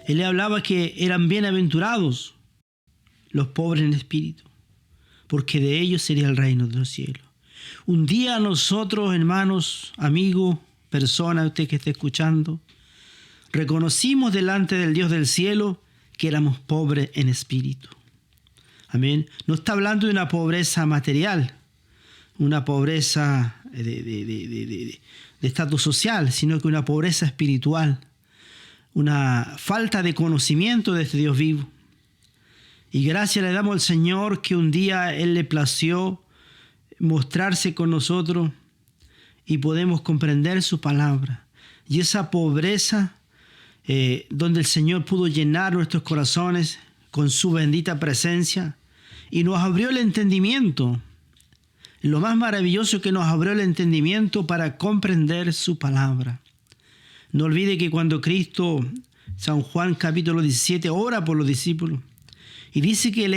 Él le hablaba que eran bienaventurados los pobres en espíritu, porque de ellos sería el reino de los cielos. Un día nosotros, hermanos, amigos, personas, usted que esté escuchando, reconocimos delante del Dios del cielo que éramos pobres en espíritu. Amén. No está hablando de una pobreza material, una pobreza de estatus social, sino que una pobreza espiritual, una falta de conocimiento de este Dios vivo. Y gracias le damos al Señor que un día Él le plació mostrarse con nosotros y podemos comprender su palabra. Y esa pobreza donde el Señor pudo llenar nuestros corazones con su bendita presencia y nos abrió el entendimiento. Lo más maravilloso es que nos abrió el entendimiento para comprender su palabra. No olvide que cuando Cristo, San Juan capítulo 17, ora por los discípulos y dice que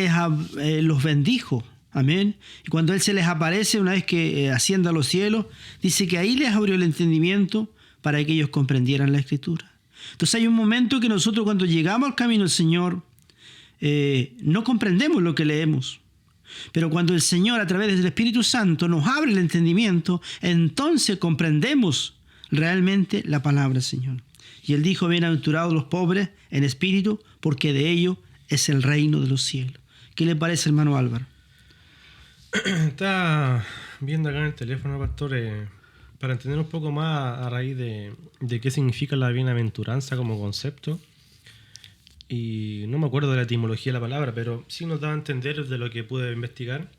los bendijo. Amén. Y cuando Él se les aparece una vez que asciende a los cielos, dice que ahí les abrió el entendimiento para que ellos comprendieran la Escritura. Entonces hay un momento que nosotros cuando llegamos al camino del Señor no comprendemos lo que leemos. Pero cuando el Señor a través del Espíritu Santo nos abre el entendimiento, entonces comprendemos realmente la palabra del Señor. Y Él dijo, bienaventurados los pobres en espíritu, porque de ellos es el reino de los cielos. ¿Qué le parece, hermano Álvaro? Está viendo acá en el teléfono, pastor, para entender un poco más a raíz de qué significa la bienaventuranza como concepto. Y no me acuerdo de la etimología de la palabra, pero sí nos da a entender de lo que pude investigar,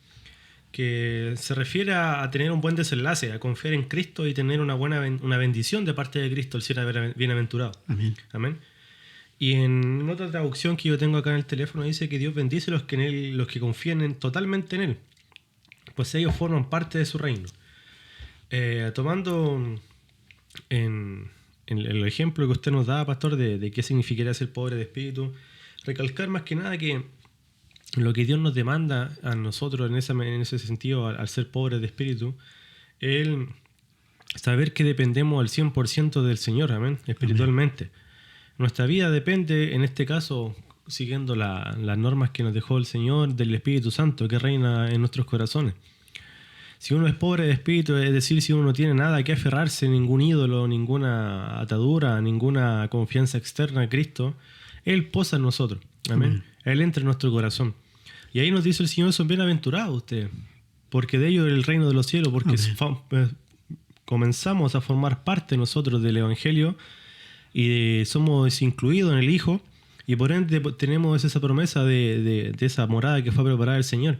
que se refiere a tener un buen desenlace, a confiar en Cristo y tener una bendición de parte de Cristo, el ser bienaventurado. Amén. Amén. Y en otra traducción que yo tengo acá en el teléfono dice que Dios bendice a los que confían totalmente en Él, pues ellos forman parte de su reino. Tomando en el ejemplo que usted nos da, pastor, de qué significaría ser pobre de espíritu, recalcar más que nada que lo que Dios nos demanda a nosotros en ese sentido, al ser pobres de espíritu, el saber que dependemos al 100% del Señor, amén, espiritualmente. Amén. Nuestra vida depende, en este caso, siguiendo las normas que nos dejó el Señor, del Espíritu Santo que reina en nuestros corazones. Si uno es pobre de espíritu, es decir, si uno no tiene nada que aferrarse, ningún ídolo, ninguna atadura, ninguna confianza externa a Cristo, Él posa en nosotros. Amén. Él entra en nuestro corazón. Y ahí nos dice el Señor, son bienaventurados ustedes, porque de ellos es el reino de los cielos, porque comenzamos a formar parte nosotros del Evangelio y somos incluidos en el Hijo, y por ende tenemos esa promesa de esa morada que fue preparada el Señor.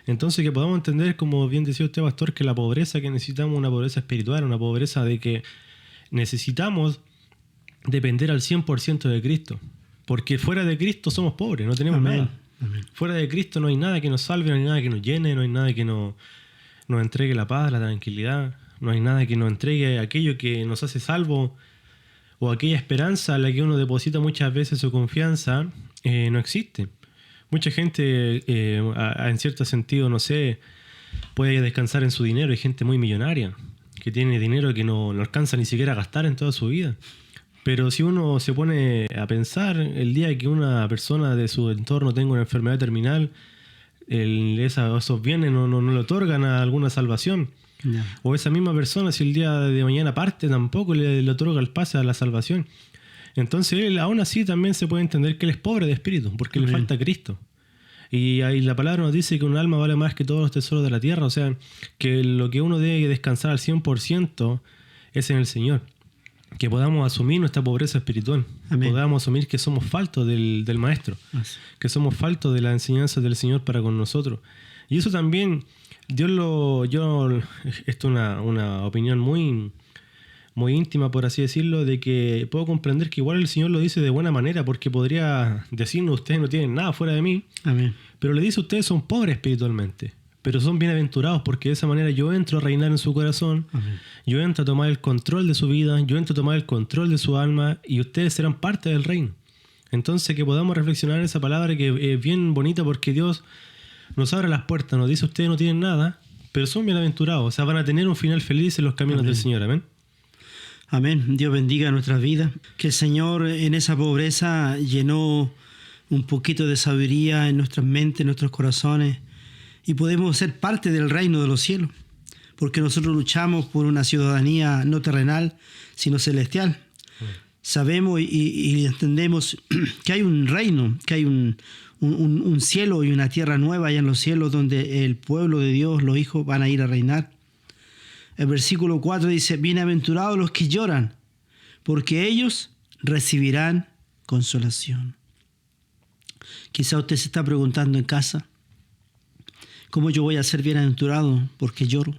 Entonces que podamos entender, como bien decía usted, pastor, que la pobreza que necesitamos, una pobreza espiritual, una pobreza de que necesitamos depender al 100% de Cristo. Porque fuera de Cristo somos pobres, no tenemos nada. Amén. Fuera de Cristo no hay nada que nos salve, no hay nada que nos llene, no hay nada que nos entregue la paz, la tranquilidad, no hay nada que nos entregue aquello que nos hace salvo o aquella esperanza en la que uno deposita muchas veces su confianza, no existe. Mucha gente, en cierto sentido, no sé, puede descansar en su dinero. Hay gente muy millonaria que tiene dinero que no alcanza ni siquiera a gastar en toda su vida. Pero si uno se pone a pensar, el día que una persona de su entorno tenga una enfermedad terminal, esos bienes no le otorgan a alguna salvación. Yeah. O esa misma persona, si el día de mañana parte, tampoco le otorga el pase a la salvación. Entonces él aún así también se puede entender que él es pobre de espíritu, porque le falta Cristo. Y ahí la palabra nos dice que un alma vale más que todos los tesoros de la tierra, o sea, que lo que uno debe descansar al 100% es en el Señor. Que podamos asumir nuestra pobreza espiritual. Amén. Podamos asumir que somos faltos del Maestro, que somos faltos de la enseñanza del Señor para con nosotros. Y eso también, esto es una opinión muy íntima, por así decirlo, de que puedo comprender que igual el Señor lo dice de buena manera, porque podría decirnos, ustedes no tienen nada fuera de mí. Amén. Pero le dice, ustedes son pobres espiritualmente, pero son bienaventurados, porque de esa manera yo entro a reinar en su corazón. Amén. Yo entro a tomar el control de su vida, yo entro a tomar el control de su alma, y ustedes serán parte del reino. Entonces que podamos reflexionar en esa palabra que es bien bonita, porque Dios nos abre las puertas, nos dice, ustedes no tienen nada, pero son bienaventurados, o sea, van a tener un final feliz en los caminos Amén. Del Señor. Amén. Amén. Dios bendiga nuestras vidas. Que el Señor en esa pobreza llenó un poquito de sabiduría en nuestras mentes, en nuestros corazones, y podemos ser parte del reino de los cielos, porque nosotros luchamos por una ciudadanía no terrenal, sino celestial. Sabemos y entendemos que hay un reino, que hay un cielo y una tierra nueva allá en los cielos, donde el pueblo de Dios, los hijos, van a ir a reinar. El versículo 4 dice: bienaventurados los que lloran, porque ellos recibirán consolación. Quizá usted se está preguntando en casa: ¿cómo yo voy a ser bienaventurado porque lloro?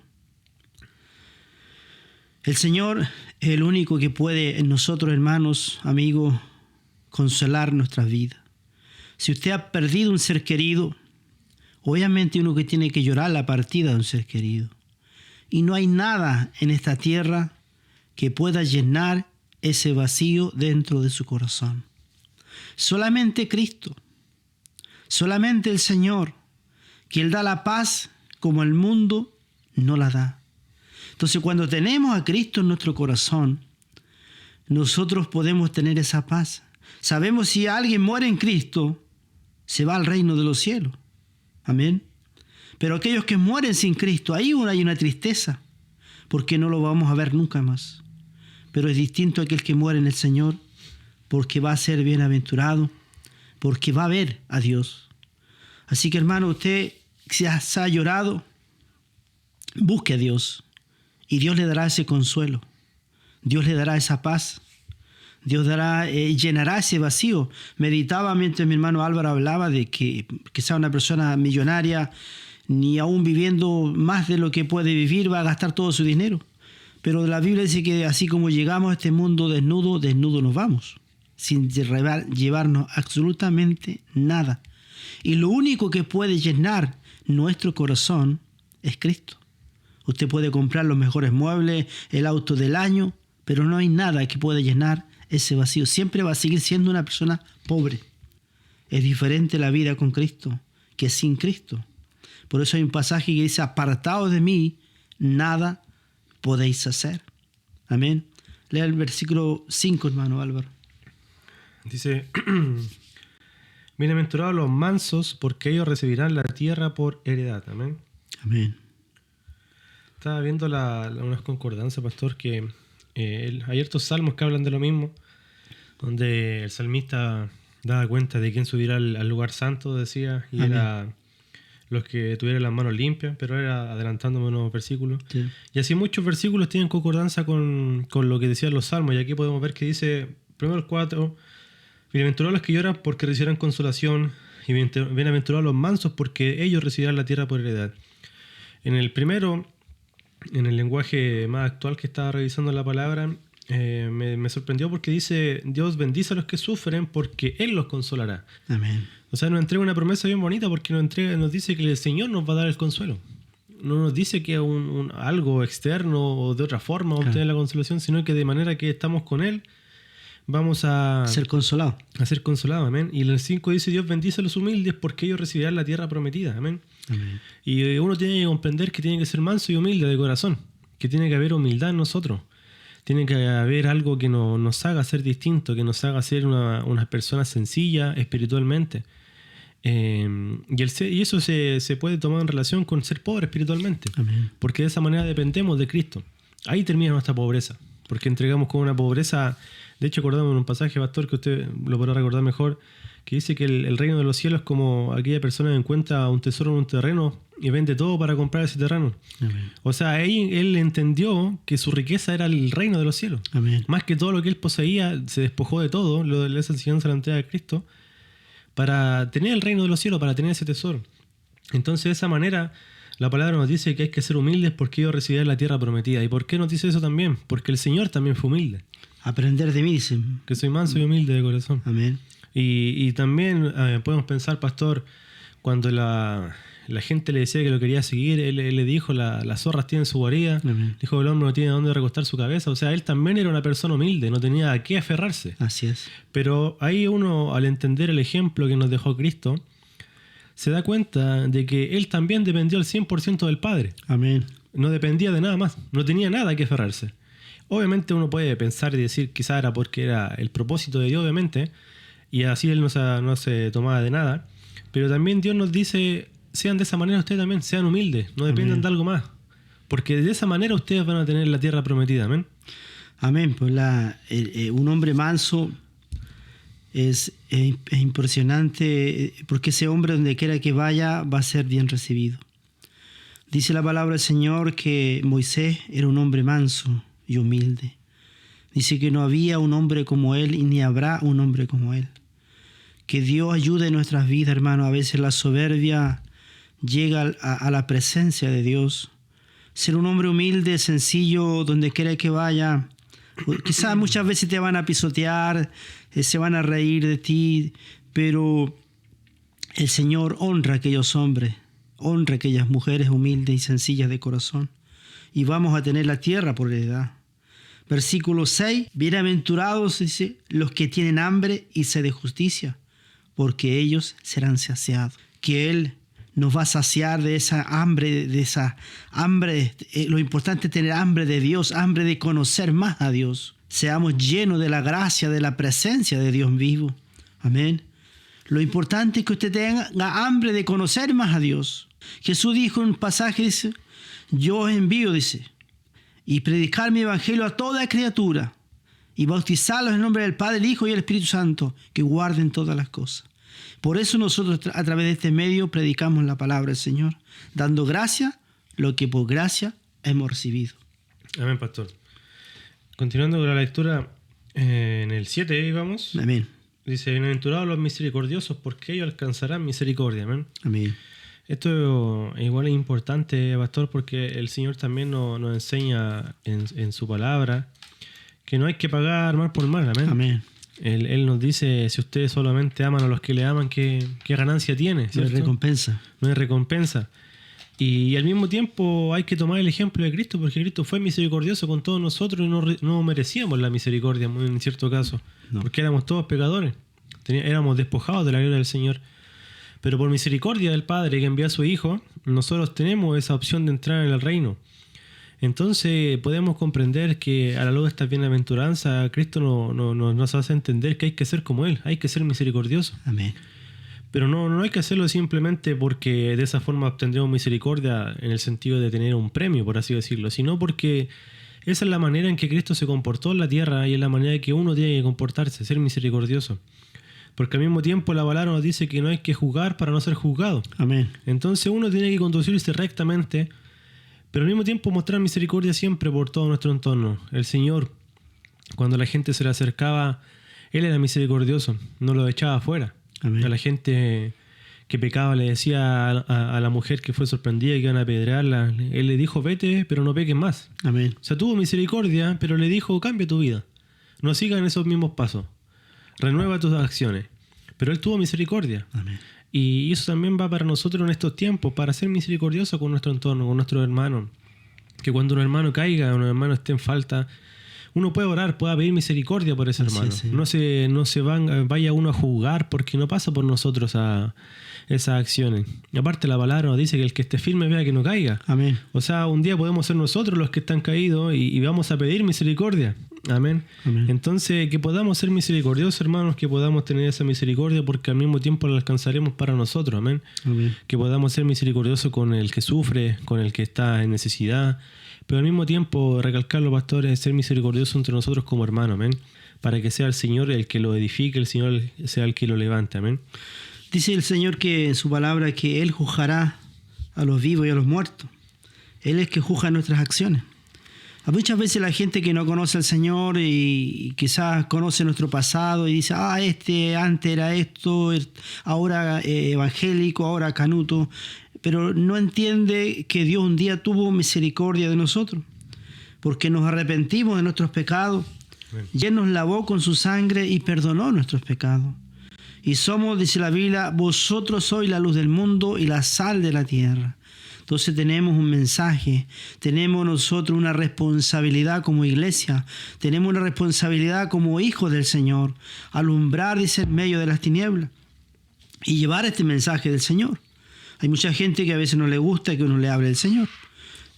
El Señor es el único que puede en nosotros, hermanos, amigos, consolar nuestras vidas. Si usted ha perdido un ser querido, obviamente uno que tiene que llorar la partida de un ser querido. Y no hay nada en esta tierra que pueda llenar ese vacío dentro de su corazón. Solamente Cristo, solamente el Señor, que Él da la paz como el mundo no la da. Entonces, cuando tenemos a Cristo en nuestro corazón, nosotros podemos tener esa paz. Sabemos si alguien muere en Cristo, se va al reino de los cielos. Amén. Pero aquellos que mueren sin Cristo, ahí hay una tristeza, porque no lo vamos a ver nunca más. Pero es distinto aquel que muere en el Señor, porque va a ser bienaventurado, porque va a ver a Dios. Así que, hermano, usted se ha llorado, busque a Dios, y Dios le dará ese consuelo, Dios le dará esa paz, Dios llenará ese vacío. Meditaba mientras mi hermano Álvaro hablaba de que sea una persona millonaria, ni aún viviendo más de lo que puede vivir, va a gastar todo su dinero. Pero la Biblia dice que así como llegamos a este mundo desnudo, desnudo nos vamos, sin llevarnos absolutamente nada. Y lo único que puede llenar nuestro corazón es Cristo. Usted puede comprar los mejores muebles, el auto del año, pero no hay nada que pueda llenar ese vacío. Siempre va a seguir siendo una persona pobre. Es diferente la vida con Cristo que sin Cristo. Por eso hay un pasaje que dice: apartados de mí, nada podéis hacer. Amén. Lea el versículo 5, hermano Álvaro. Dice: bienaventurados los mansos, porque ellos recibirán la tierra por heredad. Amén. Amén. Estaba viendo unas concordancias, pastor, que hay estos salmos que hablan de lo mismo, donde el salmista daba cuenta de quién subirá al lugar santo, decía, y amén, era los que tuvieran las manos limpias, pero era adelantándome unos versículos. Sí. Y así muchos versículos tienen concordancia con lo que decían los salmos, y aquí podemos ver que dice, primero el 4, bienaventurados los que lloran porque recibirán consolación, y bienaventurados los mansos porque ellos recibirán la tierra por heredad. En el primero, en el lenguaje más actual que estaba revisando la palabra, me sorprendió porque dice: Dios bendice a los que sufren porque Él los consolará. Amén. O sea, nos entrega una promesa bien bonita porque nos dice que el Señor nos va a dar el consuelo. No nos dice que algo externo o de otra forma vamos a obtener la consolación, sino que de manera que estamos con Él vamos a ser consolados. A ser consolados, amén. Y en el 5 dice: Dios bendice a los humildes porque ellos recibirán la tierra prometida, amén. Amén. Y uno tiene que comprender que tiene que ser manso y humilde de corazón, que tiene que haber humildad en nosotros. Tiene que haber algo que nos haga ser distinto, que nos haga ser una persona sencilla espiritualmente. Y eso se puede tomar en relación con ser pobre espiritualmente. Amén. Porque de esa manera dependemos de Cristo. Ahí termina nuestra pobreza, porque entregamos con una pobreza. De hecho, acordamos en un pasaje, pastor, que usted lo podrá recordar mejor, que dice que el reino de los cielos es como aquella persona que encuentra un tesoro en un terreno y vende todo para comprar ese terreno. Amén. O sea, ahí él entendió que su riqueza era el reino de los cielos. Amén. Más que todo lo que él poseía, se despojó de todo, lo de esa enseñanza de la entrega de Cristo, para tener el reino de los cielos, para tener ese tesoro. Entonces, de esa manera, la palabra nos dice que hay que ser humildes porque ellos recibirán la tierra prometida. ¿Y por qué nos dice eso también? Porque el Señor también fue humilde. Aprender de mí, dicen. Que soy manso y humilde de corazón. Amén. Y también podemos pensar, pastor, cuando la gente le decía que lo quería seguir, él le dijo: las zorras tienen su guarida. Amén. Dijo: el hombre no tiene dónde recostar su cabeza. O sea, él también era una persona humilde, no tenía a qué aferrarse. Así es. Pero ahí uno, al entender el ejemplo que nos dejó Cristo, se da cuenta de que él también dependió al 100% del Padre. Amén. No dependía de nada más, no tenía nada que aferrarse. Obviamente uno puede pensar y decir quizá era porque era el propósito de Dios, obviamente, y así él no se tomaba de nada. Pero también Dios nos dice, sean de esa manera ustedes también, sean humildes, no dependan Amén. de algo más. Porque de esa manera ustedes van a tener la tierra prometida, amén. Amén. Pues un hombre manso es impresionante, porque ese hombre donde quiera que vaya va a ser bien recibido. Dice la palabra del Señor que Moisés era un hombre manso y humilde. Dice que no había un hombre como él y ni habrá un hombre como él. Que Dios ayude en nuestras vidas, hermano. A veces la soberbia llega a la presencia de Dios. Ser un hombre humilde, sencillo, donde quiera que vaya. Quizás muchas veces te van a pisotear, se van a reír de ti, pero el Señor honra a aquellos hombres, honra a aquellas mujeres humildes y sencillas de corazón. Y vamos a tener la tierra por heredad. Versículo 6, bienaventurados, dice, los que tienen hambre y sed de justicia, porque ellos serán saciados. Que Él nos va a saciar de esa hambre, lo importante es tener hambre de Dios, hambre de conocer más a Dios. Seamos llenos de la gracia, de la presencia de Dios vivo. Amén. Lo importante es que usted tenga hambre de conocer más a Dios. Jesús dijo en un pasaje, dice, yo os envío, dice, y predicar mi evangelio a toda criatura, y bautizarlos en el nombre del Padre, el Hijo y el Espíritu Santo, que guarden todas las cosas. Por eso nosotros a través de este medio predicamos la palabra del Señor, dando gracia lo que por gracia hemos recibido. Amén, pastor. Continuando con la lectura, en el 7 vamos. Amén. Dice, bienaventurados los misericordiosos, porque ellos alcanzarán misericordia. Amén. Amén. Esto igual es importante, pastor, porque el Señor también nos enseña en su palabra que no hay que pagar mal por mal. Amén. Amén. Él nos dice, si ustedes solamente aman a los que le aman, ¿qué ganancia tiene? ¿Cierto? No hay recompensa. No hay recompensa. Y al mismo tiempo hay que tomar el ejemplo de Cristo, porque Cristo fue misericordioso con todos nosotros y no merecíamos la misericordia en cierto caso, No. porque éramos todos pecadores, éramos despojados de la gloria del Señor. Pero por misericordia del Padre que envió a su Hijo, nosotros tenemos esa opción de entrar en el reino. Entonces podemos comprender que a la luz de esta bienaventuranza, Cristo nos hace entender que hay que ser como Él, hay que ser misericordioso. Amén. Pero no hay que hacerlo simplemente porque de esa forma obtendremos misericordia en el sentido de tener un premio, por así decirlo, sino porque esa es la manera en que Cristo se comportó en la tierra y es la manera en que uno tiene que comportarse, ser misericordioso. Porque al mismo tiempo la palabra nos dice que no hay que juzgar para no ser juzgado. Amén. Entonces uno tiene que conducirse rectamente, pero al mismo tiempo mostrar misericordia siempre por todo nuestro entorno. El Señor, cuando la gente se le acercaba, Él era misericordioso, no lo echaba afuera. Amén. A la gente que pecaba le decía a la mujer que fue sorprendida que iban a apedrearla, Él le dijo, vete, pero no peques más. Amén. O sea, tuvo misericordia, pero le dijo, cambia tu vida. No sigan esos mismos pasos. Renueva tus acciones. Pero Él tuvo misericordia. Amén. Y eso también va para nosotros en estos tiempos, para ser misericordiosos con nuestro entorno, con nuestros hermanos. Que cuando un hermano caiga, un hermano esté en falta, uno puede orar, pueda pedir misericordia por ese hermano. Sí. No se vaya uno a juzgar porque no pasa por nosotros a esas acciones. Y aparte la palabra nos dice que el que esté firme vea que no caiga. Amén. O sea, un día podemos ser nosotros los que están caídos y vamos a pedir misericordia. Amén. Amén. Entonces, que podamos ser misericordiosos, hermanos, que podamos tener esa misericordia porque al mismo tiempo la alcanzaremos para nosotros. Amén. Amén. Que podamos ser misericordiosos con el que sufre, con el que está en necesidad. Pero al mismo tiempo, recalcarlo, pastores, ser misericordioso entre nosotros como hermanos. Amén. Para que sea el Señor el que lo edifique, el Señor sea el que lo levante. Amén. Dice el Señor que en su palabra que Él juzgará a los vivos y a los muertos. Él es que juzga nuestras acciones. Muchas veces la gente que no conoce al Señor y quizás conoce nuestro pasado y dice, antes era esto, ahora evangélico, ahora canuto, pero no entiende que Dios un día tuvo misericordia de nosotros, porque nos arrepentimos de nuestros pecados, y Él nos lavó con su sangre y perdonó nuestros pecados. Y somos, dice la Biblia, vosotros sois la luz del mundo y la sal de la tierra. Entonces tenemos un mensaje, tenemos nosotros una responsabilidad como iglesia, tenemos una responsabilidad como hijos del Señor, alumbrar, dice, en medio de las tinieblas y llevar este mensaje del Señor. Hay mucha gente que a veces no le gusta que uno le hable del Señor,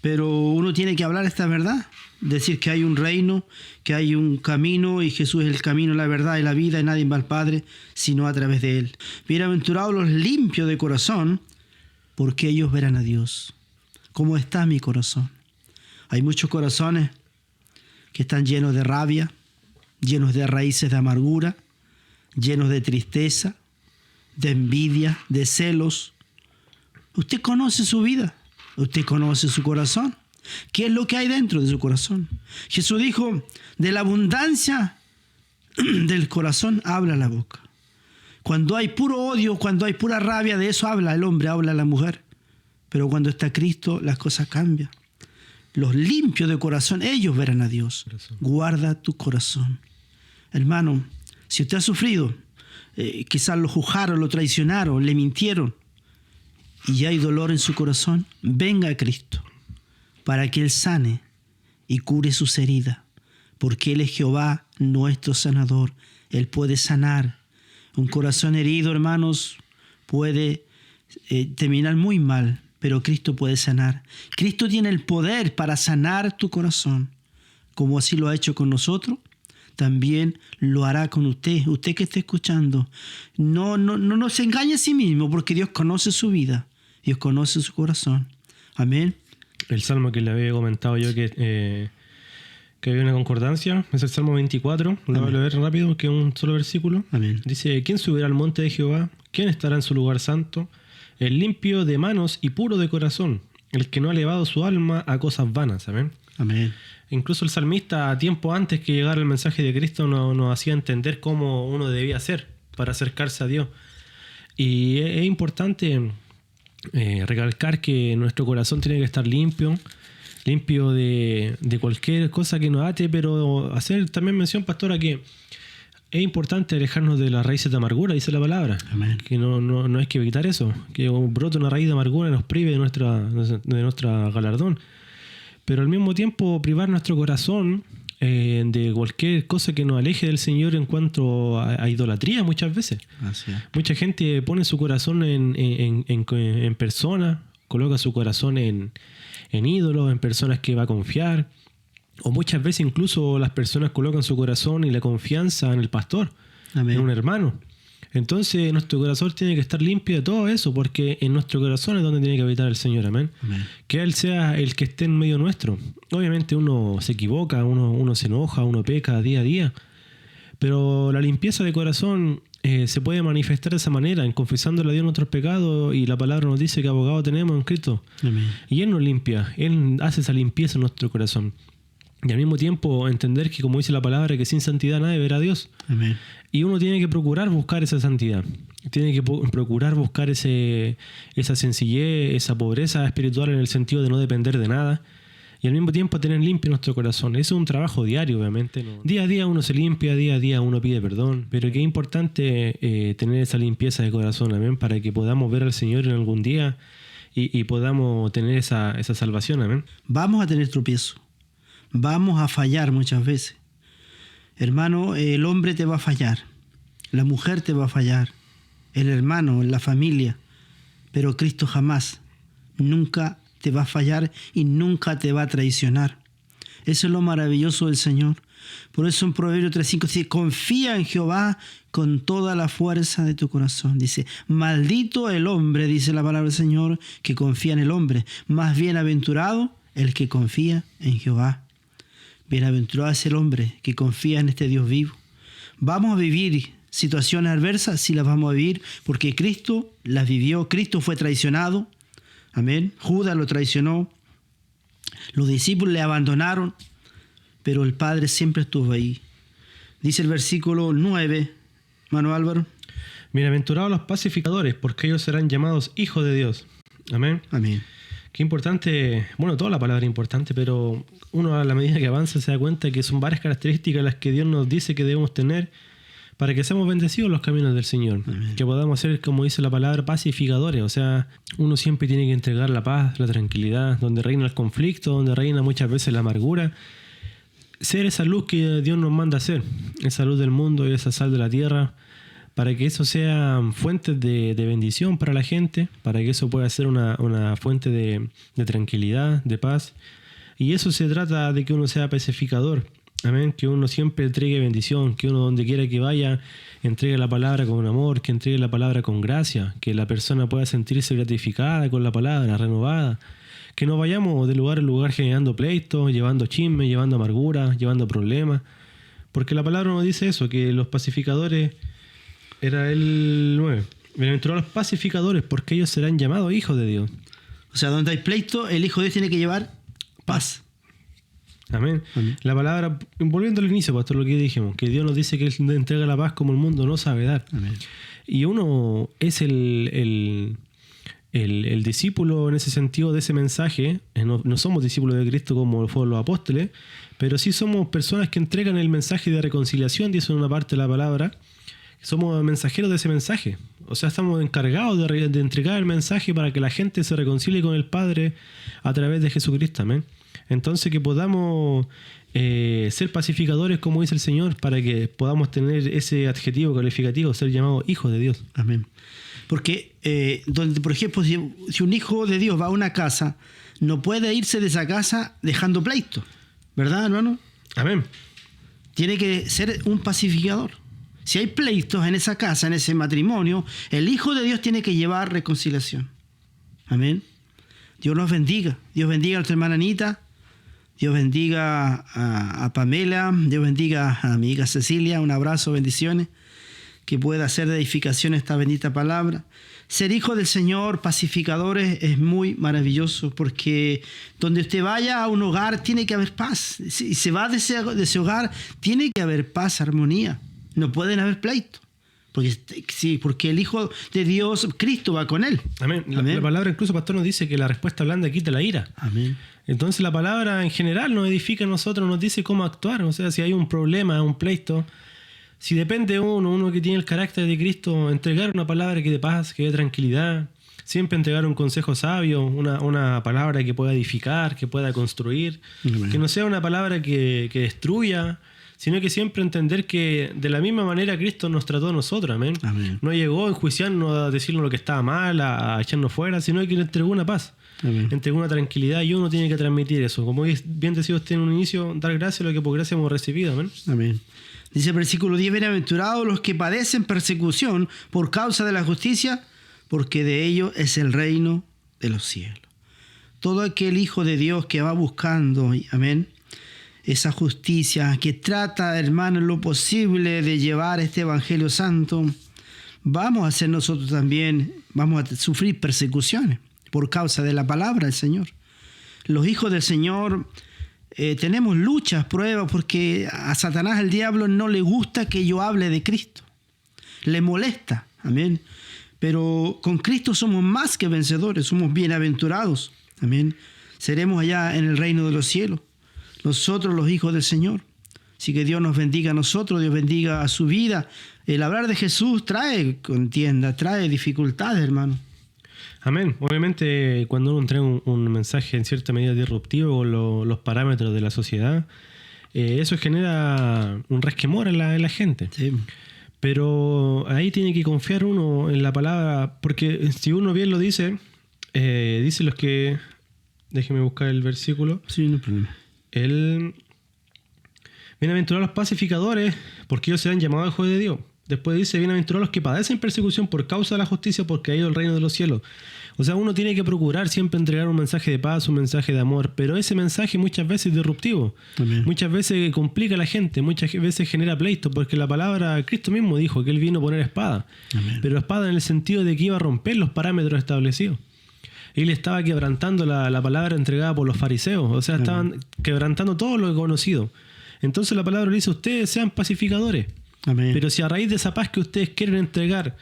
Pero uno tiene que hablar esta verdad, decir que hay un reino, que hay un camino y Jesús es el camino, la verdad y la vida y nadie va al Padre sino a través de Él. Bienaventurados los limpios de corazón, porque ellos verán a Dios. ¿Cómo está mi corazón? Hay muchos corazones que están llenos de rabia, llenos de raíces de amargura, llenos de tristeza, de envidia, de celos. Usted conoce su vida. Usted conoce su corazón. ¿Qué es lo que hay dentro de su corazón? Jesús dijo, de la abundancia del corazón habla la boca. Cuando hay puro odio, cuando hay pura rabia, de eso habla el hombre, habla la mujer. Pero cuando está Cristo, las cosas cambian. Los limpios de corazón, ellos verán a Dios. Guarda tu corazón. Hermano, si usted ha sufrido, quizás lo juzgaron, lo traicionaron, le mintieron, y hay dolor en su corazón, venga a Cristo para que Él sane y cure sus heridas, porque Él es Jehová, nuestro sanador. Él puede sanar. Un corazón herido, hermanos, puede terminar muy mal, pero Cristo puede sanar. Cristo tiene el poder para sanar tu corazón, como así lo ha hecho con nosotros. También lo hará con usted. Usted que está escuchando, no se engañe a sí mismo, porque Dios conoce su vida. Dios conoce su corazón. Amén. El salmo que le había comentado yo que había una concordancia es el Salmo 24. Lo voy a leer rápido, que es un solo versículo. Amén. Dice: ¿Quién subirá al monte de Jehová? ¿Quién estará en su lugar santo? El limpio de manos y puro de corazón, el que no ha elevado su alma a cosas vanas. Amén. Amén. Incluso el salmista, tiempo antes que llegara el mensaje de Cristo, nos hacía entender cómo uno debía hacer para acercarse a Dios. Y es importante recalcar que nuestro corazón tiene que estar limpio de cualquier cosa que nos ate, pero hacer también mención, pastora, que es importante alejarnos de las raíces de amargura, dice la palabra. Amén. Que no hay que evitar eso, que brote una raíz de amargura y nos prive de nuestra galardón. Pero al mismo tiempo privar nuestro corazón de cualquier cosa que nos aleje del Señor en cuanto a idolatría muchas veces. Así es. Mucha gente pone su corazón en personas, coloca su corazón en ídolos, en personas que va a confiar. O muchas veces incluso las personas colocan su corazón y la confianza en el pastor, Amén. en un hermano. Entonces nuestro corazón tiene que estar limpio de todo eso, porque en nuestro corazón es donde tiene que habitar el Señor. Amén. Amén. Que Él sea el que esté en medio nuestro. Obviamente uno se equivoca, uno se enoja, uno peca día a día, pero la limpieza de corazón se puede manifestar de esa manera, en confesándole a Dios nuestros pecados, y la palabra nos dice que abogado tenemos en Cristo. Amén. Y Él nos limpia, Él hace esa limpieza en nuestro corazón. Y al mismo tiempo entender que, como dice la palabra, que sin santidad nadie verá a Dios. Amén. Y uno tiene que procurar buscar esa santidad. Tiene que procurar buscar esa sencillez, esa pobreza espiritual, en el sentido de no depender de nada. Y al mismo tiempo tener limpio nuestro corazón. Eso es un trabajo diario, obviamente. Día a día uno se limpia, día a día uno pide perdón. Pero qué importante tener esa limpieza de corazón, amén, para que podamos ver al Señor en algún día y podamos tener esa salvación, amén. Vamos a tener tropiezo. Vamos a fallar muchas veces. Hermano, el hombre te va a fallar. La mujer te va a fallar. El hermano, la familia. Pero Cristo jamás, nunca te va a fallar y nunca te va a traicionar. Eso es lo maravilloso del Señor. Por eso en Proverbios 3:5 dice: confía en Jehová con toda la fuerza de tu corazón. Dice: maldito el hombre, dice la palabra del Señor, que confía en el hombre. Más bienaventurado el que confía en Jehová. Bienaventurado es el hombre que confía en este Dios vivo. Vamos a vivir situaciones adversas, sí las vamos a vivir, porque Cristo las vivió. Cristo fue traicionado. Amén. Judas lo traicionó. Los discípulos le abandonaron, pero el Padre siempre estuvo ahí. Dice el versículo 9, hermano Álvaro. Bienaventurados los pacificadores, porque ellos serán llamados hijos de Dios. Amén. Amén. Qué importante, bueno, toda la palabra es importante, pero uno a la medida que avanza se da cuenta que son varias características las que Dios nos dice que debemos tener para que seamos bendecidos en los caminos del Señor. Amén. Que podamos ser, como dice la palabra, pacificadores. O sea, uno siempre tiene que entregar la paz, la tranquilidad, donde reina el conflicto, donde reina muchas veces la amargura. Ser esa luz que Dios nos manda a ser, esa luz del mundo y esa sal de la tierra, para que eso sea fuentes de bendición para la gente, para que eso pueda ser una fuente de tranquilidad, de paz. Y eso se trata de que uno sea pacificador. Amén. Que uno siempre entregue bendición, que uno donde quiera que vaya entregue la palabra con amor, que entregue la palabra con gracia, que la persona pueda sentirse gratificada con la palabra, renovada. Que no vayamos de lugar en lugar generando pleitos, llevando chismes, llevando amargura, llevando problemas. Porque la palabra nos dice eso, que los pacificadores, era el 9. Bienaventurados los pacificadores, porque ellos serán llamados hijos de Dios. O sea, donde hay pleito, el Hijo de Dios tiene que llevar paz. Amén. La palabra, volviendo al inicio, pastor, lo que dijimos, que Dios nos dice que Él entrega la paz como el mundo no sabe dar. Amén. Y uno es el discípulo en ese sentido de ese mensaje. No somos discípulos de Cristo como fueron los apóstoles, pero sí somos personas que entregan el mensaje de reconciliación, dice en una parte de la palabra. Somos mensajeros de ese mensaje. O sea, estamos encargados de entregar el mensaje para que la gente se reconcilie con el Padre a través de Jesucristo. Amén. Entonces que podamos ser pacificadores, como dice el Señor, para que podamos tener ese adjetivo calificativo, ser llamados hijos de Dios. Amén. Porque, donde, por ejemplo, si un hijo de Dios va a una casa, no puede irse de esa casa dejando pleito. ¿Verdad, hermano? Amén. Tiene que ser un pacificador. Si hay pleitos en esa casa, en ese matrimonio, el Hijo de Dios tiene que llevar reconciliación. Amén. Dios nos bendiga. Dios bendiga a nuestra hermana Anita. Dios bendiga a Pamela. Dios bendiga a mi hija Cecilia. Un abrazo, bendiciones. Que pueda hacer de edificación esta bendita palabra. Ser hijo del Señor, pacificadores, es muy maravilloso, porque donde usted vaya a un hogar tiene que haber paz. Si se va de ese hogar, tiene que haber paz, armonía. No pueden haber pleitos. Porque el Hijo de Dios, Cristo, va con él. Amén. Amén. La palabra incluso, pastor, nos dice que la respuesta blanda quita la ira. Amén. Entonces la palabra en general nos edifica a nosotros, nos dice cómo actuar. O sea, si hay un problema, un pleito, si depende de uno que tiene el carácter de Cristo, entregar una palabra que dé paz, que dé tranquilidad. Siempre entregar un consejo sabio, una palabra que pueda edificar, que pueda construir. Amén. Que no sea una palabra que destruya, sino que siempre entender que de la misma manera Cristo nos trató a nosotros, amén. Amén. No llegó a enjuiciarnos, a decirnos lo que estaba mal, a echarnos fuera, sino que le entregó una paz, amén. Entregó una tranquilidad, y uno tiene que transmitir eso. Como bien decía usted en un inicio, dar gracias a lo que por gracia hemos recibido, amén. Amén. Dice el versículo 10, bienaventurados los que padecen persecución por causa de la justicia, porque de ellos es el reino de los cielos. Todo aquel Hijo de Dios que va buscando, amén, esa justicia, que trata, hermano, en lo posible de llevar este Evangelio Santo, vamos a ser nosotros también, vamos a sufrir persecuciones por causa de la palabra del Señor. Los hijos del Señor tenemos luchas, pruebas, porque a Satanás, el diablo, no le gusta que yo hable de Cristo. Le molesta, amén. Pero con Cristo somos más que vencedores, somos bienaventurados, amén. Seremos allá en el reino de los cielos. Nosotros los hijos del Señor. Así que Dios nos bendiga a nosotros, Dios bendiga a su vida. El hablar de Jesús trae contienda, trae dificultades, hermano. Amén. Obviamente, cuando uno entrega un mensaje en cierta medida disruptivo con los parámetros de la sociedad, eso genera un resquemor en la gente. Sí. Pero ahí tiene que confiar uno en la palabra, porque si uno bien lo dice, dice los que... Déjeme buscar el versículo. Sí, no hay problema. Bienaventurados los pacificadores, porque ellos serán llamados hijos de Dios. Después dice, bienaventurados los que padecen persecución por causa de la justicia, porque a ellos el reino de los cielos. O sea, uno tiene que procurar siempre entregar un mensaje de paz, un mensaje de amor, pero ese mensaje muchas veces es disruptivo. Amén. Muchas veces complica a la gente, muchas veces genera pleito, porque la palabra, Cristo mismo dijo que Él vino a poner espada. Amén. Pero espada en el sentido de que iba a romper los parámetros establecidos. Él estaba quebrantando la palabra entregada por los fariseos. O sea, estaban quebrantando todo lo conocido. Entonces la palabra le dice, ustedes sean pacificadores. Amén. Pero si a raíz de esa paz que ustedes quieren entregar,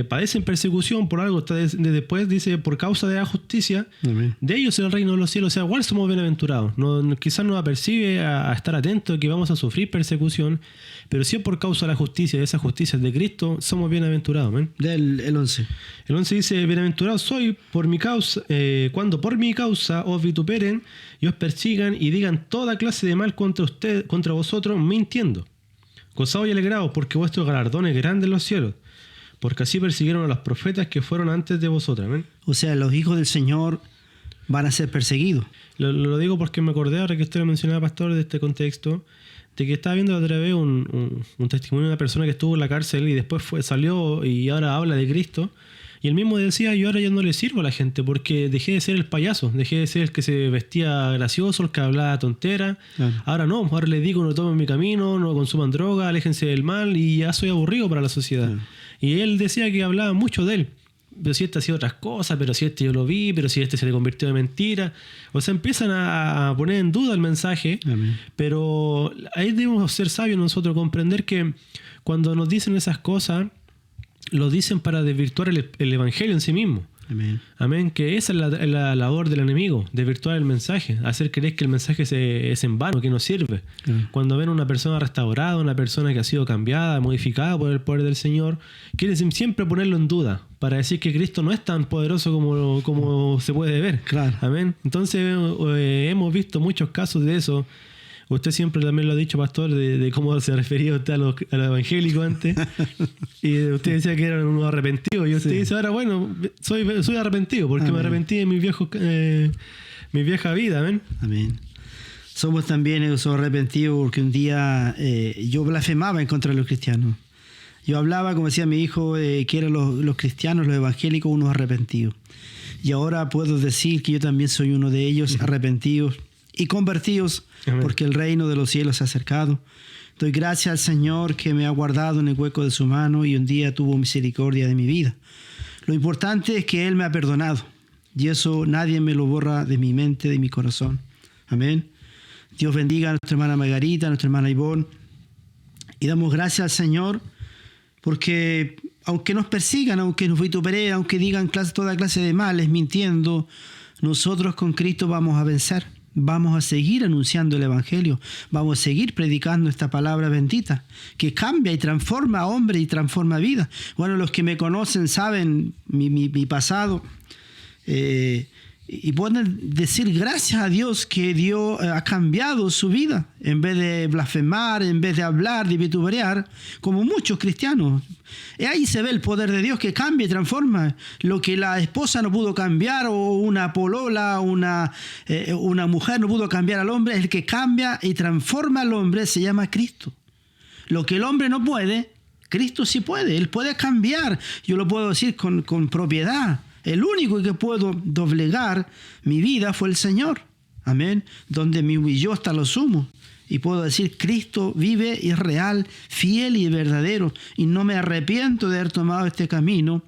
padecen persecución por algo, después dice, por causa de la justicia, amén, de ellos es el reino de los cielos. O sea, igual somos bienaventurados. Quizás nos apercibe a estar atentos de que vamos a sufrir persecución, pero si es por causa de la justicia, de esa justicia de Cristo, somos bienaventurados. Amén. El 11. El 11 dice, bienaventurado soy por mi causa, cuando por mi causa os vituperen y os persigan y digan toda clase de mal contra vosotros, mintiendo. Gozaos y alegraos, porque vuestro galardón es grande en los cielos, porque así persiguieron a los profetas que fueron antes de vosotros. Amén. O sea, los hijos del Señor van a ser perseguidos. Lo digo porque me acordé, ahora que usted lo mencionaba, pastor, de este contexto, de que estaba viendo otra vez un testimonio de una persona que estuvo en la cárcel y después salió y ahora habla de Cristo. Y él mismo decía, yo ahora ya no le sirvo a la gente porque dejé de ser el payaso, dejé de ser el que se vestía gracioso, el que hablaba tontera. Claro. Ahora no, ahora les digo, no tomen mi camino, no consuman droga, aléjense del mal y ya soy aburrido para la sociedad. Claro. Y él decía que hablaba mucho de él. Pero si este hacía otras cosas, pero si este yo lo vi, pero si este se le convirtió en mentira. O sea, empiezan a poner en duda el mensaje. Amén. Pero ahí debemos ser sabios nosotros, comprender que cuando nos dicen esas cosas, lo dicen para desvirtuar el evangelio en sí mismo. Amén. Amén. Que esa es la labor del enemigo, desvirtuar el mensaje, hacer creer que el mensaje es en vano, que no sirve. Cuando ven a una persona restaurada, una persona que ha sido cambiada, modificada por el poder del Señor, quieren siempre ponerlo en duda, para decir que Cristo no es tan poderoso como se puede ver. Claro. Amén. Entonces hemos visto muchos casos de eso. Usted siempre también lo ha dicho, pastor, de cómo se refería usted a los evangélicos antes. Y usted decía que eran unos arrepentidos. Y usted dice, ahora bueno, soy arrepentido porque Amén. me arrepentí de mi vieja vida. Amén. Amén. Somos también esos arrepentidos porque un día yo blasfemaba en contra de los cristianos. Yo hablaba, como decía mi hijo, que eran los cristianos, los evangélicos, unos arrepentidos. Y ahora puedo decir que yo también soy uno de ellos, arrepentidos y convertidos, Amén. porque el reino de los cielos se ha acercado. Doy gracias al Señor que me ha guardado en el hueco de su mano y un día tuvo misericordia de mi vida. Lo importante es que Él me ha perdonado y eso nadie me lo borra de mi mente, de mi corazón. Amén. Dios bendiga a nuestra hermana Margarita, a nuestra hermana Ivonne, y damos gracias al Señor porque aunque nos persigan, aunque nos vituperen, aunque digan toda clase de males, mintiendo, nosotros con Cristo vamos a vencer. Vamos a seguir anunciando el Evangelio. Vamos a seguir predicando esta palabra bendita que cambia y transforma a hombre y transforma vida. Bueno, los que me conocen saben mi pasado y pueden decir gracias a Dios que Dios ha cambiado su vida. En vez de blasfemar, en vez de hablar, de vituperar, como muchos cristianos. Y ahí se ve el poder de Dios que cambia y transforma. Lo que la esposa no pudo cambiar, o una polola, una mujer no pudo cambiar al hombre, el que cambia y transforma al hombre se llama Cristo. Lo que el hombre no puede, Cristo sí puede. Él puede cambiar. Yo lo puedo decir con propiedad. El único que puedo doblegar mi vida fue el Señor. Amén. Donde me humilló hasta lo sumo. Y puedo decir, Cristo vive y es real, fiel y verdadero. Y no me arrepiento de haber tomado este camino.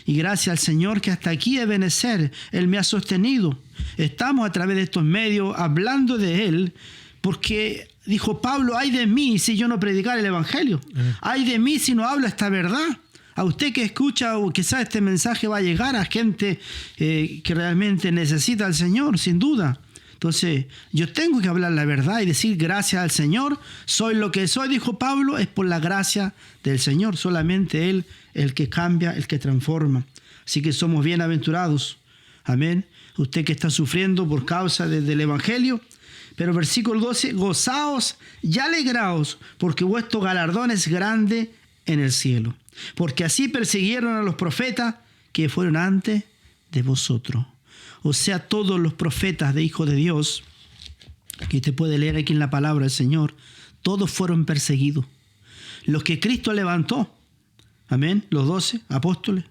Y gracias al Señor que hasta aquí Ebenezer, Él me ha sostenido. Estamos a través de estos medios hablando de Él. Porque dijo Pablo, ay de mí si yo no predicar el Evangelio. Ay de mí si no hablo esta verdad. A usted que escucha o quizás este mensaje va a llegar a gente que realmente necesita al Señor, sin duda. Entonces, yo tengo que hablar la verdad y decir gracias al Señor. Soy lo que soy, dijo Pablo, es por la gracia del Señor. Solamente Él, el que cambia, el que transforma. Así que somos bienaventurados. Amén. Usted que está sufriendo por causa del Evangelio. Pero versículo 12, gozaos y alegraos, porque vuestro galardón es grande en el cielo. Porque así persiguieron a los profetas que fueron antes de vosotros. O sea, todos los profetas de Hijo de Dios, que usted puede leer aquí en la palabra del Señor, todos fueron perseguidos. Los que Cristo levantó, amén, los 12 apóstoles,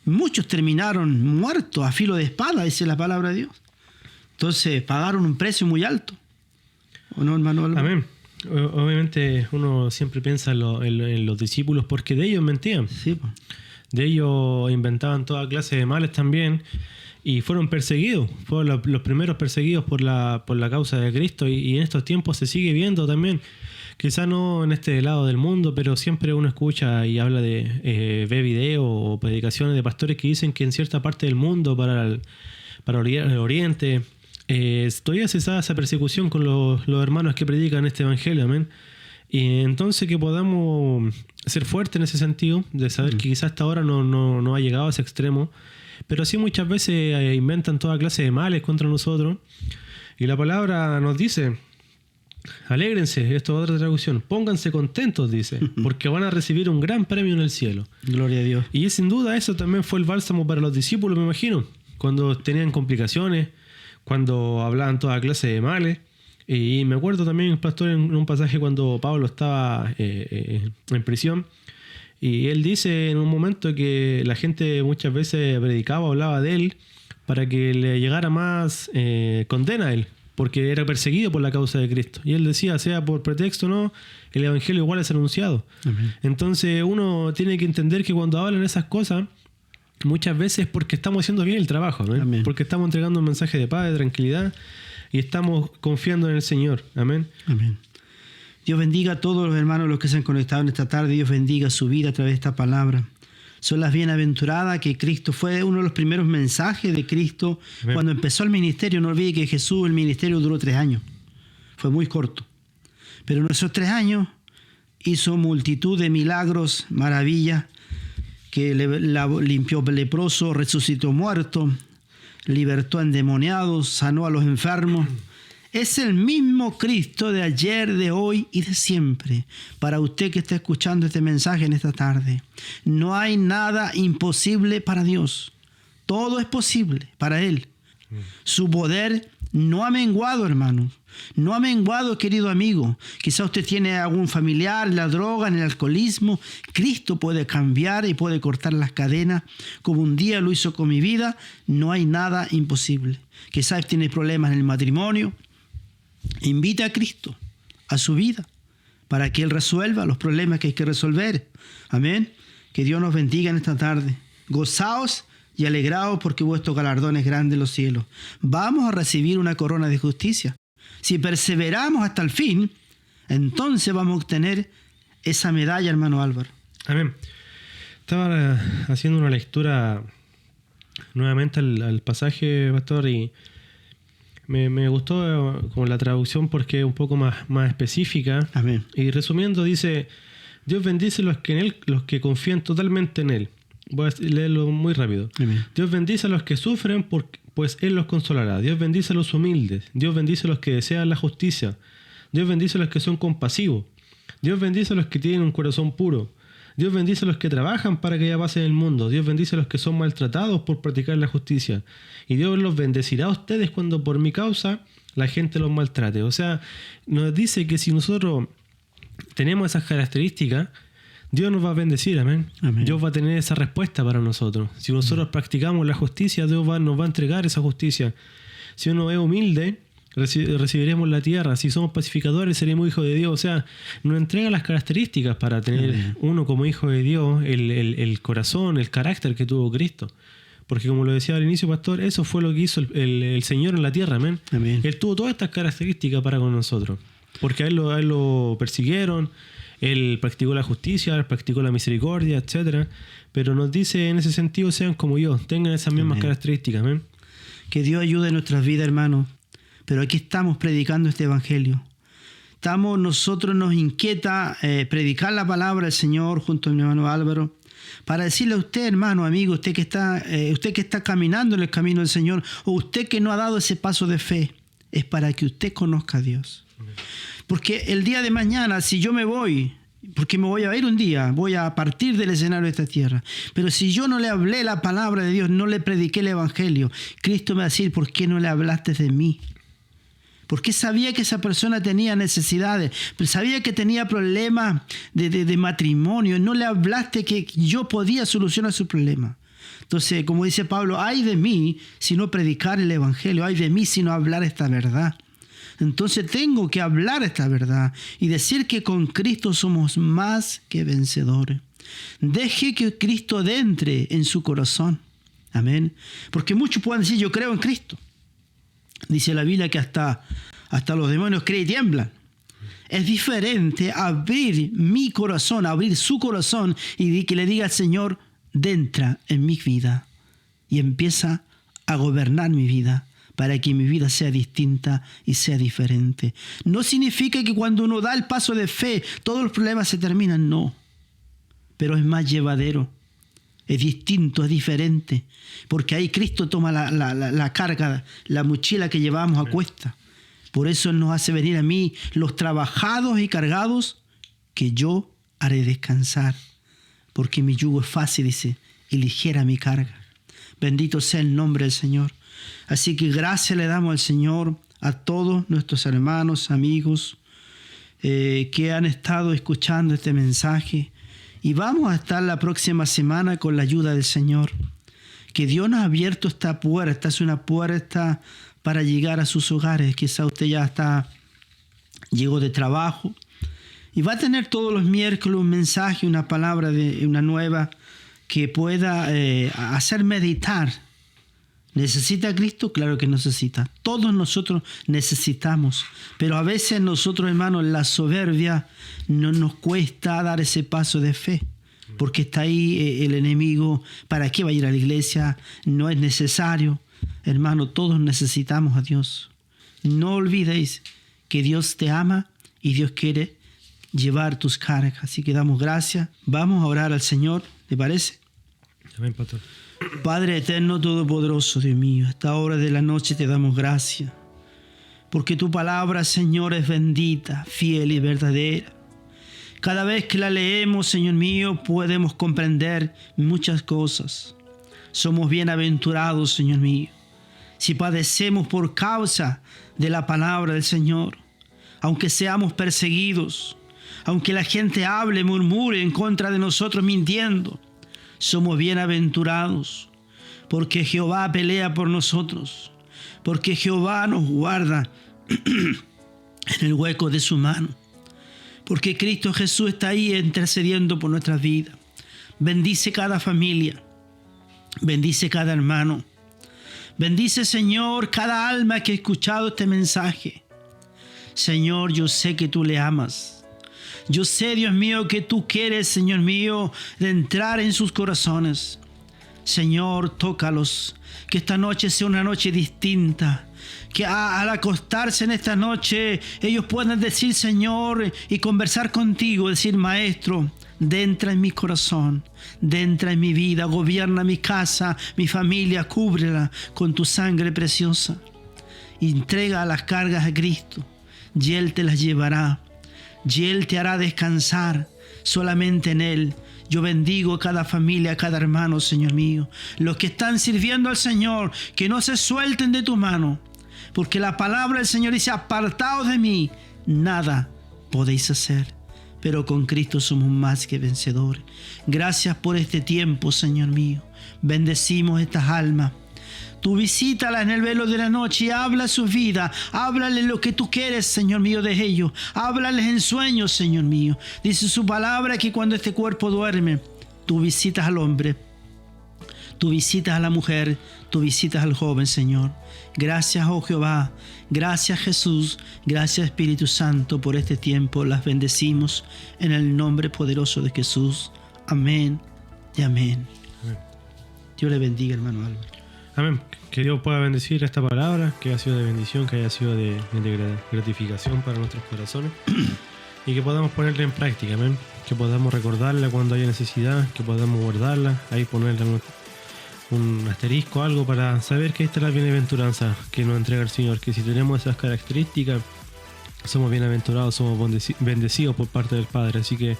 muchos terminaron muertos a filo de espada, dice la palabra de Dios. Entonces pagaron un precio muy alto. ¿O no, hermano? Amén. Obviamente uno siempre piensa en los discípulos porque de ellos mentían. Sí, pues. De ellos inventaban toda clase de males también y fueron perseguidos. Fueron los primeros perseguidos por la causa de Cristo y en estos tiempos se sigue viendo también. Quizá no en este lado del mundo, pero siempre uno escucha y habla ve videos o predicaciones de pastores que dicen que en cierta parte del mundo, para el Oriente, todavía se da esa persecución con los hermanos que predican este evangelio, amén. Y entonces que podamos ser fuertes en ese sentido, de saber que quizás hasta ahora no ha llegado a ese extremo, pero sí muchas veces inventan toda clase de males contra nosotros. Y la palabra nos dice Alégrense, esto es otra traducción. Pónganse contentos, dice, porque van a recibir un gran premio en el cielo. Gloria a Dios. Y sin duda eso también fue el bálsamo para los discípulos, me imagino, cuando tenían complicaciones, cuando hablaban toda clase de males. Y me acuerdo también, pastor, en un pasaje cuando Pablo estaba en prisión, y él dice en un momento que la gente muchas veces predicaba o hablaba de él para que le llegara más condena a él, porque era perseguido por la causa de Cristo. Y él decía, sea por pretexto o no, el evangelio igual es anunciado. Amén. Entonces uno tiene que entender que cuando hablan esas cosas, muchas veces es porque estamos haciendo bien el trabajo, ¿no? Amén. Porque estamos entregando un mensaje de paz, de tranquilidad, y estamos confiando en el Señor. Amén. Amén. Dios bendiga a todos los hermanos los que se han conectado en esta tarde. Dios bendiga su vida a través de esta palabra. Son las bienaventuradas que Cristo fue uno de los primeros mensajes de Cristo. Amén. Cuando empezó el ministerio. No olvide que Jesús, el ministerio duró 3 años. Fue muy corto. Pero en esos 3 años hizo multitud de milagros, maravillas, que limpió leproso, resucitó muerto, libertó a endemoniados, sanó a los enfermos. Es el mismo Cristo de ayer, de hoy y de siempre. Para usted que está escuchando este mensaje en esta tarde, no hay nada imposible para Dios. Todo es posible para Él. Su poder no ha menguado, hermanos. No ha menguado, querido amigo. Quizá usted tiene algún familiar en la droga, en el alcoholismo. Cristo puede cambiar y puede cortar las cadenas, como un día lo hizo con mi vida. No hay nada imposible. Quizás tiene problemas en el matrimonio. Invita a Cristo a su vida para que Él resuelva los problemas que hay que resolver. Amén. Que Dios nos bendiga en esta tarde. Gozaos y alegraos porque vuestro galardón es grande en los cielos. Vamos a recibir una corona de justicia. Si perseveramos hasta el fin, entonces vamos a obtener esa medalla, hermano Álvaro. Amén. Estaba haciendo una lectura nuevamente al pasaje, pastor, y me gustó como la traducción porque es un poco más específica. Amén. Y resumiendo dice, Dios bendice los que confían totalmente en Él. Voy a leerlo muy rápido. Amén. Dios bendice a los que sufren, pues Él los consolará. Dios bendice a los humildes. Dios bendice a los que desean la justicia. Dios bendice a los que son compasivos. Dios bendice a los que tienen un corazón puro. Dios bendice a los que trabajan para que haya paz en el mundo. Dios bendice a los que son maltratados por practicar la justicia. Y Dios los bendecirá a ustedes cuando por mi causa la gente los maltrate. O sea, nos dice que si nosotros tenemos esas características, Dios nos va a bendecir, amén. Amén. Dios va a tener esa respuesta para nosotros. Si nosotros practicamos la justicia, Dios nos va a entregar esa justicia. Si uno es humilde, recibiremos la tierra. Si somos pacificadores, seremos hijos de Dios. O sea, nos entrega las características para tener Amén. uno como hijo de Dios, el corazón, el carácter que tuvo Cristo. Porque como lo decía al inicio, pastor, eso fue lo que hizo el Señor en la tierra, amén. Amén. Él tuvo todas estas características para con nosotros. Porque a él lo persiguieron, Él practicó la justicia, Él practicó la misericordia, etc. Pero nos dice en ese sentido, sean como yo, tengan esas mismas características. Amén. Que Dios ayude en nuestras vidas, hermanos. Pero aquí estamos predicando este evangelio. Nosotros nos inquieta predicar la palabra del Señor junto a mi hermano Álvaro, para decirle a usted, hermano, amigo, usted que está caminando en el camino del Señor, o usted que no ha dado ese paso de fe, es para que usted conozca a Dios. Porque el día de mañana, si yo me voy, porque me voy a ir un día, voy a partir del escenario de esta tierra, pero si yo no le hablé la palabra de Dios, no le prediqué el evangelio, Cristo me va a decir, ¿por qué no le hablaste de mí? Porque sabía que esa persona tenía necesidades, pero sabía que tenía problemas de matrimonio. No le hablaste que yo podía solucionar su problema. Entonces, como dice Pablo, ay de mí si no predicar el evangelio, ay de mí si no hablar esta verdad. Entonces tengo que hablar esta verdad y decir que con Cristo somos más que vencedores. Deje que Cristo entre en su corazón. Amén. Porque muchos pueden decir, yo creo en Cristo. Dice la Biblia que hasta los demonios creen y tiemblan. Es diferente abrir mi corazón, abrir su corazón y que le diga al Señor, entra en mi vida y empieza a gobernar mi vida para que mi vida sea distinta y sea diferente. No significa que cuando uno da el paso de fe todos los problemas se terminan, no. Pero es más llevadero. Es distinto, es diferente, porque ahí Cristo toma la carga, la mochila que llevamos a cuesta. Por eso Él nos hace venir a mí los trabajados y cargados, que yo haré descansar. Porque mi yugo es fácil, dice, y ligera mi carga. Bendito sea el nombre del Señor. Así que gracias le damos al Señor a todos nuestros hermanos, amigos, que han estado escuchando este mensaje. Y vamos a estar la próxima semana con la ayuda del Señor. Que Dios nos ha abierto esta puerta. Es una puerta para llegar a sus hogares. Quizá usted ya llegó de trabajo y va a tener todos los miércoles un mensaje, una palabra, una nueva, que pueda hacer meditar. ¿Necesita a Cristo? Claro que necesita. Todos nosotros necesitamos. Pero a veces nosotros, hermanos, la soberbia no nos cuesta dar ese paso de fe. Porque está ahí el enemigo. ¿Para qué va a ir a la iglesia? No es necesario. Hermano, todos necesitamos a Dios. No olvidéis que Dios te ama y Dios quiere llevar tus cargas. Así que damos gracias. Vamos a orar al Señor. ¿Te parece? Amén, pastor. Padre eterno, todopoderoso, Dios mío, a esta hora de la noche te damos gracias. Porque tu palabra, Señor, es bendita, fiel y verdadera. Cada vez que la leemos, Señor mío, podemos comprender muchas cosas. Somos bienaventurados, Señor mío, si padecemos por causa de la palabra del Señor. Aunque seamos perseguidos, aunque la gente hable, murmure en contra de nosotros mintiendo, somos bienaventurados, porque Jehová pelea por nosotros, porque Jehová nos guarda en el hueco de su mano, porque Cristo Jesús está ahí intercediendo por nuestras vidas. Bendice cada familia, bendice cada hermano, bendice, Señor, cada alma que ha escuchado este mensaje. Señor, yo sé que tú le amas. Yo sé, Dios mío, que tú quieres, Señor mío, de entrar en sus corazones. Señor, tócalos. Que esta noche sea una noche distinta. Que al acostarse en esta noche, ellos puedan decir, Señor, y conversar contigo, decir, Maestro, entra en mi corazón, entra en mi vida, gobierna mi casa, mi familia, cúbrela con tu sangre preciosa. Entrega las cargas a Cristo y Él te las llevará. Y Él te hará descansar solamente en Él. Yo bendigo a cada familia, a cada hermano, Señor mío. Los que están sirviendo al Señor, que no se suelten de tu mano. Porque la palabra del Señor dice, apartaos de mí, nada podéis hacer. Pero con Cristo somos más que vencedores. Gracias por este tiempo, Señor mío. Bendecimos estas almas. Tú visítalas en el velo de la noche y habla su vida. Háblales lo que tú quieres, Señor mío, de ellos. Háblales en sueños, Señor mío. Dice su palabra que cuando este cuerpo duerme, tú visitas al hombre, tú visitas a la mujer, tú visitas al joven, Señor. Gracias, oh Jehová. Gracias, Jesús. Gracias, Espíritu Santo, por este tiempo. Las bendecimos en el nombre poderoso de Jesús. Amén y amén. Amén. Dios le bendiga, hermano Álvaro. Amén. Que Dios pueda bendecir esta palabra, que haya sido de bendición, que haya sido de gratificación para nuestros corazones y que podamos ponerla en práctica. Amén. Que podamos recordarla cuando haya necesidad, que podamos guardarla, ahí ponerle un asterisco, algo para saber que esta es la bienaventuranza que nos entrega el Señor, que si tenemos esas características somos bienaventurados, somos bendecidos por parte del Padre. Así que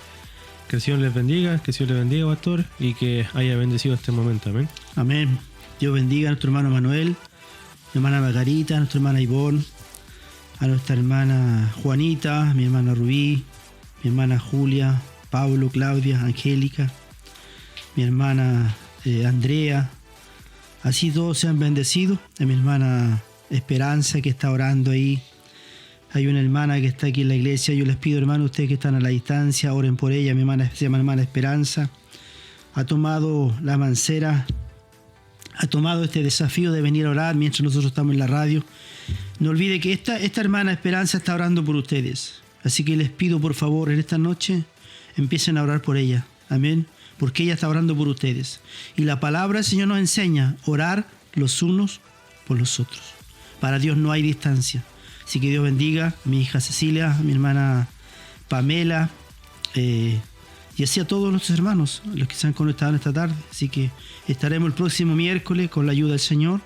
el Señor les bendiga, que el Señor les bendiga, pastor, y que haya bendecido este momento. Amén. Amén. Dios bendiga a nuestro hermano Manuel, a nuestra hermana Margarita, a nuestra hermana Ivonne, a nuestra hermana Juanita, a mi hermana Rubí, mi hermana Julia, Pablo, Claudia, Angélica, mi hermana Andrea. Así todos sean bendecidos. A mi hermana Esperanza, que está orando ahí. Hay una hermana que está aquí en la iglesia. Yo les pido, hermanos, ustedes que están a la distancia, oren por ella. Mi hermana se llama hermana Esperanza. Ha tomado la mancera, ha tomado este desafío de venir a orar mientras nosotros estamos en la radio. No olvide que esta hermana Esperanza está orando por ustedes. Así que les pido, por favor, en esta noche empiecen a orar por ella. Amén. Porque ella está orando por ustedes. Y la palabra del Señor nos enseña a orar los unos por los otros. Para Dios no hay distancia. Así que Dios bendiga a mi hija Cecilia, a mi hermana Pamela, y así a todos nuestros hermanos, los que se han conectado en esta tarde. Así que estaremos el próximo miércoles con la ayuda del Señor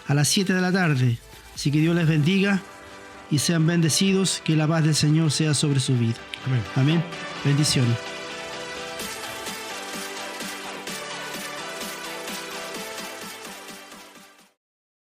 a las 7 de la tarde. Así que Dios les bendiga y sean bendecidos. Que la paz del Señor sea sobre su vida. Amén. Amén. Bendiciones.